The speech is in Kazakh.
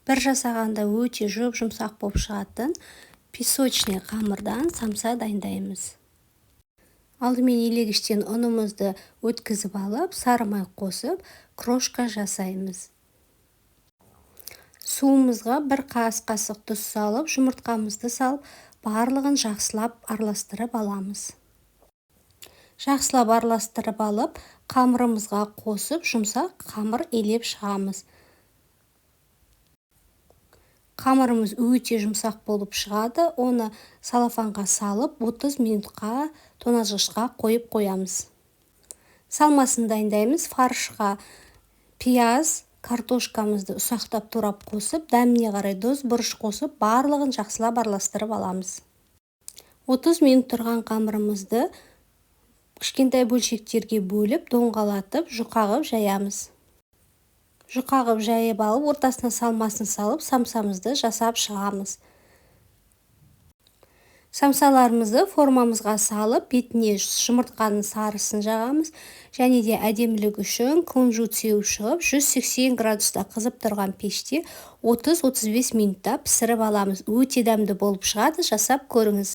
бір жасағанда өте жұмсақ болып шығатын песочный қамырдан самса дайындаймыз. Алдымен елегіштен ұнымызды өткізіп алып, сары май қосып, крошка жасаймыз. Суымызға 1 қасық тұз салып, жұмыртқамызды салып, барлығын жақсылап араластырып аламыз. Жақсылап араластырып алып, қамырымызға қосып, жұмсақ қамыр елеп шығамыз. Қамырымыз өте жұмсақ болып шығады, оны салафанға салып, 30 минутқа тоңазғышқа қойып қоямыз. Салмасын дайындаймыз. Фаршқа пияз, картошкамызды ұсақтап турап қосып, дәміне қарай тұз, бұрыш қосып, барлығын жақсылап араластырып аламыз. 30 минут тұрған қамырымызды кішкентай бөлшектерге бөліп, доңғалатып, жұқағып жаямыз. Жұқағып жайып алып, ортасына салмасын салып, самсамызды жасап шығамыз. Самсаларымызды формамызға салып, бетіне жұмыртқаның сарысын жағамыз. Және де әдемілік үшін күнжіт сеуіп шығып, 180 градуста қызып тұрған пеште 30-35 минутта пісіріп аламыз. Өте дәмді болып шығады, жасап көріңіз.